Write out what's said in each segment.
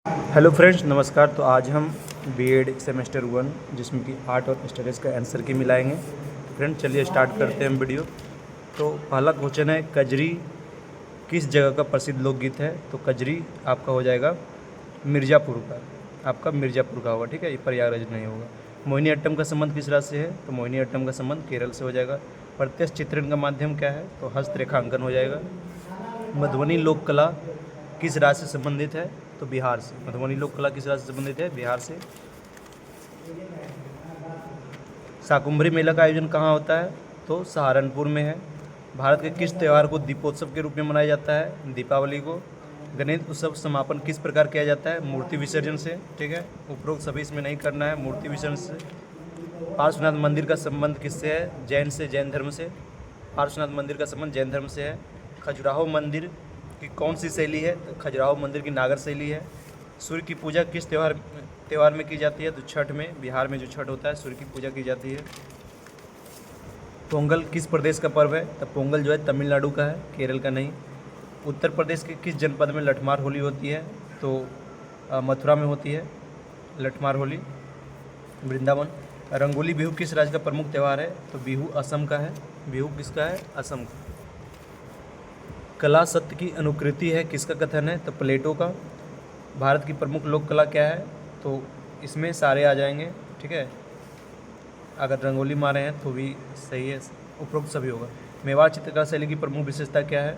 Hello friends, नमस्कार। तो आज हम बीएड सेमेस्टर 1 जिसमें कि आर्ट और स्टडीज़ का आंसर की मिलाएंगे। तो फ्रेंड्स चलिए स्टार्ट करते हैं हम वीडियो। तो पहला क्वेश्चन है, कजरी किस जगह का प्रसिद्ध लोकगीत है? तो कजरी आपका हो जाएगा मिर्ज़ापुर का, आपका मिर्ज़ापुर का होगा, ठीक है, ये प्रयागराज नहीं होगा। मोहिनी अट्टम का संबंध किस राज्य से है? तो मोहिनी अट्टम का संबंध केरल से हो जाएगा। प्रत्यक्ष चित्रण का माध्यम क्या है? तो हस्तरेखांकन हो जाएगा। मधुबनी लोक कला किस राज्य से संबंधित है? तो बिहार से। मधुबनी लोक कला किस राज्य से संबंधित है? बिहार से। शाकुंभरी मेला का आयोजन कहाँ होता है? तो सहारनपुर में है। भारत के किस त्यौहार को दीपोत्सव के रूप में मनाया जाता है? दीपावली को। गणेश उत्सव समापन किस प्रकार किया जाता है? मूर्ति विसर्जन से, ठीक है। उपरोक्त सभी इसमें नहीं करना है, मूर्ति विसर्जन से। पार्श्वनाथ मंदिर का संबंध किससे है? जैन से, जैन धर्म से। पार्श्वनाथ मंदिर का संबंध जैन धर्म से है। खजुराहो मंदिर की कौन सी शैली है? तो खजुराहो मंदिर की नागर शैली है। सूर्य की पूजा किस त्यौहार में की जाती है? तो छठ में। बिहार में जो छठ होता है, सूर्य की पूजा की जाती है। पोंगल किस प्रदेश का पर्व है? तो पोंगल जो है तमिलनाडु का है, केरल का नहीं। उत्तर प्रदेश के किस जनपद में लठमार होली होती है? तो मथुरा में होती है लठमार होली। वृंदावन। रंगोली बिहू किस राज्य का प्रमुख त्यौहार है? तो बिहू असम का है। बिहू किसका है? असम का। कला सत्य की अनुकृति है किसका कथन है? तो प्लेटो का। भारत की प्रमुख लोक कला क्या है? तो इसमें सारे आ जाएंगे, ठीक है। अगर रंगोली मारे हैं तो भी सही है, उपरोक्त सभी होगा। मेवाड़ चित्रकला शैली की प्रमुख विशेषता क्या है?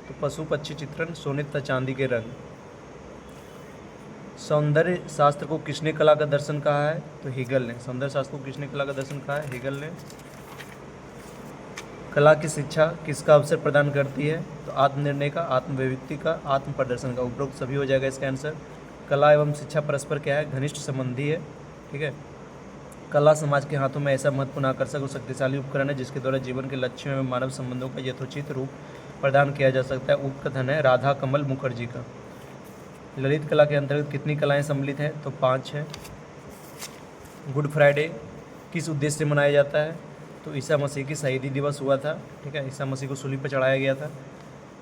तो पशु पक्षी चित्रण, सोने तथा चांदी के रंग। सौंदर्य शास्त्र को किसने कला का दर्शन कहा है? तो हेगल ने। सौंदर्य शास्त्र को किसने कला का दर्शन कहा है? हेगल ने। कला की शिक्षा किसका अवसर प्रदान करती है? तो आत्मनिर्णय का, आत्मव्यक्ति का, आत्म प्रदर्शन का। उपरोक्त सभी हो जाएगा इसका आंसर। कला एवं शिक्षा परस्पर क्या है? घनिष्ठ संबंधी है, ठीक है। कला समाज के हाथों में ऐसा महत्वपूर्ण, आकर्षक और शक्तिशाली उपकरण है जिसके द्वारा जीवन के लक्ष्यों एवं मानव संबंधों का यथोचित रूप प्रदान किया जा सकता है। उपकथन है राधा कमल मुखर्जी का। ललित कला के अंतर्गत कितनी कलाएँ सम्मिलित हैं? तो 5 है। गुड फ्राइडे किस उद्देश्य से मनाया जाता है? तो ईसा मसीह की शहीदी दिवस हुआ था, ठीक है। ईसा मसीह को सूली पर चढ़ाया गया था।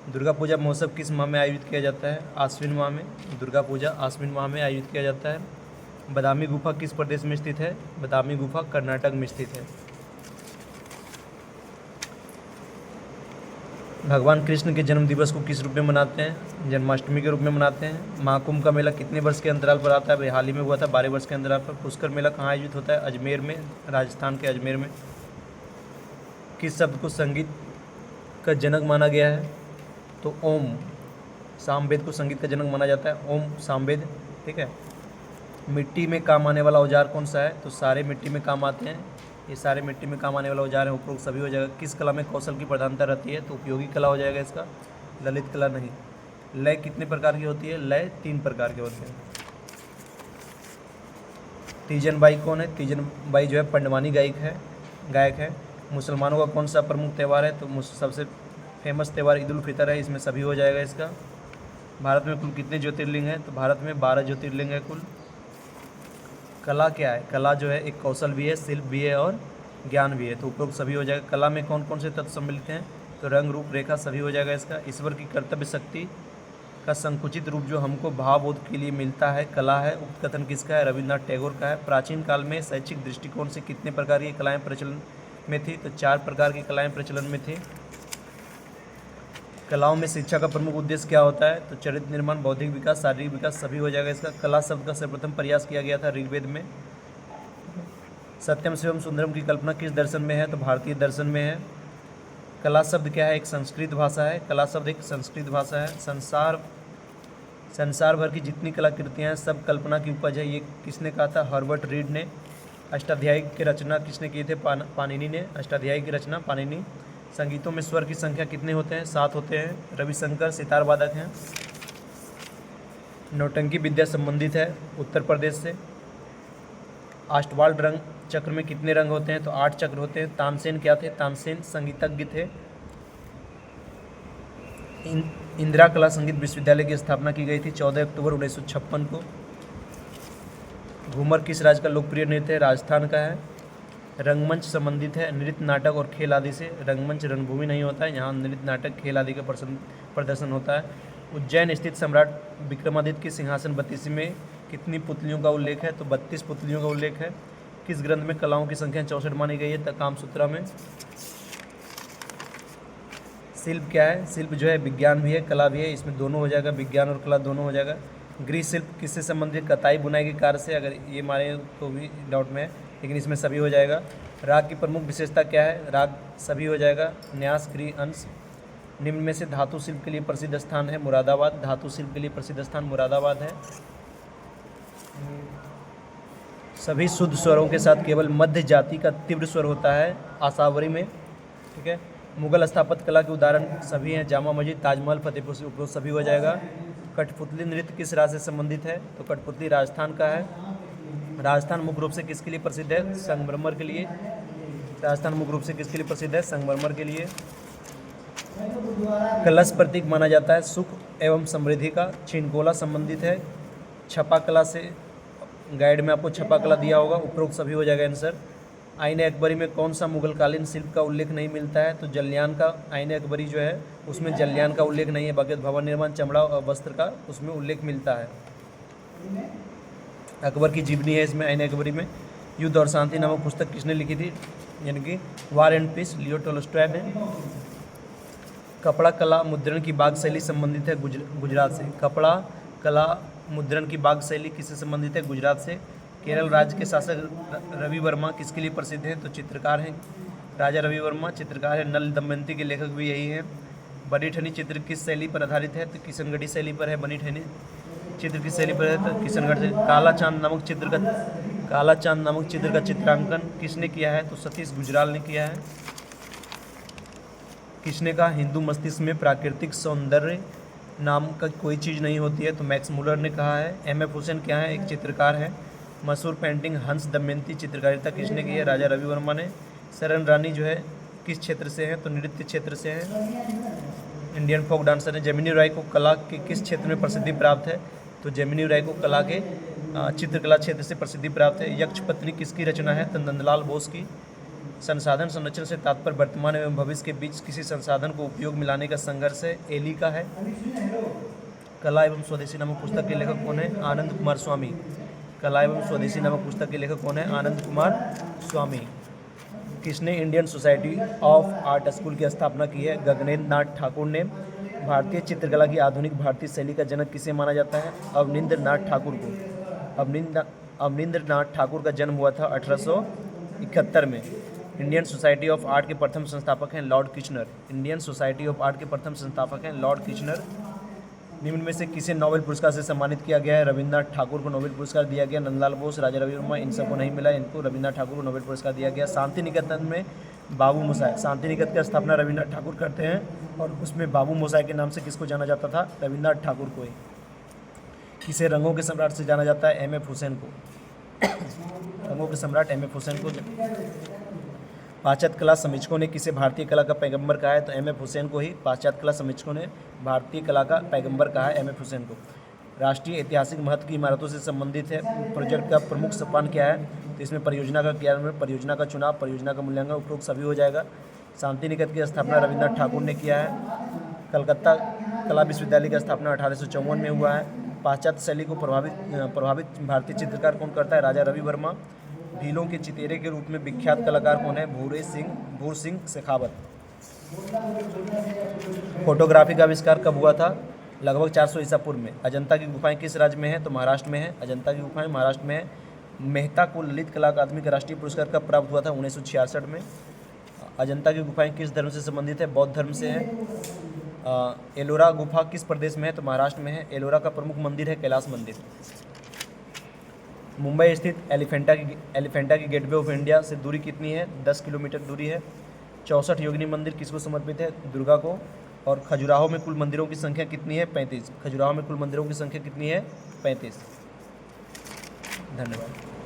दुर्गा पूजा महोत्सव किस माह में आयोजित किया जाता है? आश्विन माह में। दुर्गा पूजा आश्विन माह में आयोजित किया जाता है। बादामी गुफा किस प्रदेश में स्थित है? बादामी गुफा कर्नाटक में स्थित है। भगवान कृष्ण के जन्म दिवस को किस रूप में मनाते हैं? जन्माष्टमी के रूप में मनाते हैं। महाकुंभ का मेला कितने वर्ष के अंतराल पर आता है? हाल ही में हुआ था, 12 वर्ष के अंतराल पर। पुष्कर मेला कहाँ आयोजित होता है? अजमेर में, राजस्थान के अजमेर में। किस शब्द को संगीत का जनक माना गया है? तो ओम। सामवेद को संगीत का जनक माना जाता है, ओम सामवेद, ठीक है। मिट्टी में काम आने वाला औजार कौन सा है? तो सारे मिट्टी में काम आते हैं, ये सारे मिट्टी में काम आने वाला औजार है। उपरोक्त सभी हो जाएगा। किस कला में कौशल की प्रधानता रहती है? तो उपयोगी कला हो जाएगा इसका, ललित कला नहीं। लय कितने प्रकार की होती है? लय 3 प्रकार के होते हैं। तीजन बाई कौन है? तीजन बाई जो है पंडवानी गायक है। मुसलमानों का कौन सा प्रमुख त्यौहार है? तो सबसे फेमस त्यौहार ईद उल फितर है, इसमें सभी हो जाएगा इसका। भारत में कुल कितने ज्योतिर्लिंग हैं? तो भारत में 12 ज्योतिर्लिंग है कुल। कला क्या है? कला जो है एक कौशल भी है, शिल्प भी है और ज्ञान भी है। तो उपरोक्त सभी हो जाएगा। कला में कौन कौन से तत्व सम्मिलित हैं? तो रंग, रूप, रेखा सभी हो जाएगा इसका। ईश्वर की कर्तव्य शक्ति का संकुचित रूप जो हमको भावबोध के लिए मिलता है, कला है। उक्त कथन किसका है? रविन्द्रनाथ टैगोर का है। प्राचीन काल में शैक्षिक दृष्टिकोण से कितने प्रकार की कलाएँ प्रचलन में थी? तो 4 प्रकार की कलाएँ प्रचलन में थी। कलाओं में शिक्षा का प्रमुख उद्देश्य क्या होता है? तो चरित्र निर्माण, बौद्धिक विकास, शारीरिक विकास सभी हो जाएगा इसका। कला शब्द का सर्वप्रथम प्रयास किया गया था ऋग्वेद में। सत्यम शिवम सुंदरम की कल्पना किस दर्शन में है? तो भारतीय दर्शन में है। कला शब्द क्या है? एक संस्कृत भाषा है। कला शब्द एक संस्कृत भाषा है। संसार भर की जितनी कलाकृतियाँ हैं सब कल्पना की उपज है, ये किसने कहा था? हर्बर्ट रीड ने। अष्टाध्यायी की रचना किसने की थे? पाणिनि ने। अष्टाध्यायी की रचना पाणिनि। संगीतों में स्वर की संख्या कितने होते हैं? 7 होते हैं। रविशंकर सितार वादक हैं। नौटंकी विद्या संबंधित है उत्तर प्रदेश से। अष्टवाल्ड रंग चक्र में कितने रंग होते हैं? तो 8 चक्र होते हैं। तानसेन क्या थे? तानसेन संगीतज्ञ थे। इंदिरा कला संगीत विश्वविद्यालय की स्थापना की गई थी 14 अक्टूबर 1956 को। घूमर किस राज्य का लोकप्रिय नृत्य है? राजस्थान का है। रंगमंच संबंधित है नृत्य, नाटक और खेल आदि से। रंगमंच रणभूमि नहीं होता है, यहाँ नृत्य, नाटक, खेल आदि का प्रदर्शन होता है। उज्जैन स्थित सम्राट विक्रमादित्य के सिंहासन 32 में कितनी पुतलियों का उल्लेख है? तो 32 पुतलियों का उल्लेख है। किस ग्रंथ में कलाओं की संख्या 64 मानी गई है? कामसूत्रा में। शिल्प क्या है? शिल्प जो है विज्ञान भी है कला भी है, इसमें दोनों हो जाएगा, विज्ञान और कला दोनों हो जाएगा। गृह शिल्प किससे संबंधित? कताई बुनाई के कार्य से, अगर ये मारे तो भी डाउट में है, लेकिन इसमें सभी हो जाएगा। राग की प्रमुख विशेषता क्या है? राग सभी हो जाएगा। न्यास, गृह, अंश। निम्न में से धातु शिल्प के लिए प्रसिद्ध स्थान है मुरादाबाद। धातु शिल्प के लिए प्रसिद्ध स्थान मुरादाबाद है। सभी शुद्ध स्वरों के साथ केवल मध्य जाति का तीव्र स्वर होता है आसावरी में। ठीक है। मुगल स्थापत्य कला के उदाहरण सभी हैं, जामा मस्जिद, ताजमहल, फतेहपुर सीकरी, उपरोक्त सभी हो जाएगा। कठपुतली नृत्य किस राज्य से संबंधित है? तो कठपुतली राजस्थान का है। राजस्थान मुख्य रूप से किसके लिए प्रसिद्ध है? संगमरमर के लिए। राजस्थान मुख्य रूप से किसके लिए प्रसिद्ध है? संगमरमर के लिए। कलश प्रतीक माना जाता है सुख एवं समृद्धि का। छिंदकोला संबंधित है छपा कला से। गाइड में आपको छपा कला दिया होगा, उपरोक्त सभी हो जाएगा आंसर। आईने अकबरी में कौन सा मुगलकालीन शिल्प का उल्लेख नहीं मिलता है? तो जल्यान का आईने अकबरी जो है उसमें जल्यान का उल्लेख नहीं है, बाकी भवन निर्माण, चमड़ा और वस्त्र का उसमें उल्लेख मिलता है। अकबर की जीवनी है इसमें आईने अकबरी में। युद्ध और शांति नामक पुस्तक किसने लिखी थी? यानी कि war and piece, Leo Tolstoy ने। कपड़ा कला मुद्रण की बाग शैली संबंधित है गुजरात से। कपड़ा कला मुद्रण की बाग शैली किससे संबंधित है? गुजरात से। केरल राज्य के शासक रवि वर्मा किसके लिए प्रसिद्ध हैं? तो चित्रकार हैं। राजा रवि वर्मा चित्रकार है। नल दमयंती के लेखक भी यही हैं। बनी ठनी चित्र किस शैली पर आधारित है? तो किशनगढ़ी शैली पर है। बनी ठनी चित्र किस शैली पर है? तो किशनगढ़ से। काला चांद नामक चित्र का चित्रांकन किसने किया है? तो सतीश गुजराल ने किया है। किसने कहा हिंदू मस्तिष्क में प्राकृतिक सौंदर्य नाम का कोई चीज़ नहीं होती है? तो मैक्स मुलर ने कहा है। एम.एफ. हुसैन क्या है? एक चित्रकार है। मशहूर पेंटिंग हंस दमयंती चित्रकारिता किसने की है? राजा रवि वर्मा ने। शरण रानी जो है किस क्षेत्र से है? तो नृत्य क्षेत्र से है, इंडियन फोक डांसर है। जेमिनी राय को कला के किस क्षेत्र में प्रसिद्धि प्राप्त है? तो जेमिनी राय को कला के चित्रकला क्षेत्र से प्रसिद्धि प्राप्त है। यक्ष पत्नी किसकी रचना है? तो नंदलाल बोस की। संसाधन संरक्षण से तात्पर्य वर्तमान एवं भविष्य के बीच किसी संसाधन को उपयोग मिलाने का संघर्ष है, एली का है। कला एवं स्वदेशी नामक पुस्तक के लेखक कौन है? आनंद कुमार स्वामी। कला एवं स्वदेशी नामक पुस्तक के लेखक कौन है? आनंद कुमार स्वामी। किसने Indian society of art school की स्थापना की है? गगनेंद्र नाथ ठाकुर ने। भारतीय चित्रकला की आधुनिक भारतीय शैली का जनक किसे माना जाता है? अवनींद्र नाथ ठाकुर को। अवनींद्र नाथ ठाकुर का जन्म हुआ था 1871 में। इंडियन सोसाइटी ऑफ आर्ट के प्रथम संस्थापक हैं Lord Kitchener. Indian society of art के प्रथम संस्थापक हैं लॉर्ड किचनर। निम्न में से किसे नोबेल पुरस्कार से सम्मानित किया गया है? रविन्द्रनाथ ठाकुर को नोबेल पुरस्कार दिया गया। नंदलाल बोस, राजा रवि वर्मा, इन सबको नहीं मिला, इनको रविन्द्रनाथ ठाकुर को नोबेल पुरस्कार दिया गया। शांति निकेतन में बाबू मोसाई, शांति निकेतन की स्थापना रविन्द्रनाथ ठाकुर करते हैं और उसमें बाबू मोसाई के नाम से किसको जाना जाता था? रविन्द्रनाथ ठाकुर को ही। किसे रंगों के सम्राट से जाना जाता है? एम.एफ. हुसैन को। रंगों के सम्राट एम.एफ. हुसैन को। पाश्चात्य कला समीक्षकों ने किसे भारतीय कला का पैगंबर कहा है? तो एम.एफ. हुसैन को ही पाश्चात्य कला समीक्षकों ने भारतीय कला का पैगंबर कहा है, एम.एफ. हुसैन को। राष्ट्रीय ऐतिहासिक महत्व की इमारतों से संबंधित है प्रोजेक्ट का प्रमुख सोपान क्या है? तो इसमें परियोजना का क्रियान्वयन, परियोजना का चुनाव, परियोजना का मूल्यांकन, उपरोक्त सभी हो जाएगा। शांति निकेतन की स्थापना रविन्द्रनाथ ठाकुर ने किया है। कलकत्ता कला विश्वविद्यालय की स्थापना 1854 में हुआ है। पाश्चात्य शैली को प्रभावित भारतीय चित्रकार कौन करता है? राजा रवि वर्मा। भीलों के चितेरे के रूप में विख्यात कलाकार कौन है? भूर सिंह शेखावत। फोटोग्राफी का आविष्कार कब हुआ था? लगभग 400 ईसा पूर्व में। अजंता की गुफाएं किस राज्य में है? तो महाराष्ट्र में है। अजंता की गुफाएं महाराष्ट्र में है। मेहता को ललित कला अकादमी का राष्ट्रीय पुरस्कार कब प्राप्त हुआ था? 1966 में। अजंता की गुफाएं किस धर्म से संबंधित है? बौद्ध धर्म से है। एलोरा गुफा किस प्रदेश में है? तो महाराष्ट्र में है। एलोरा का प्रमुख मंदिर है कैलाश मंदिर। मुंबई स्थित एलिफेंटा की गेटवे ऑफ इंडिया से दूरी कितनी है? 10 किलोमीटर दूरी है। 64 योगिनी मंदिर किसको समर्पित है? दुर्गा को। और खजुराहो में कुल मंदिरों की संख्या कितनी है? 35। खजुराहो में कुल मंदिरों की संख्या कितनी है? 35। धन्यवाद।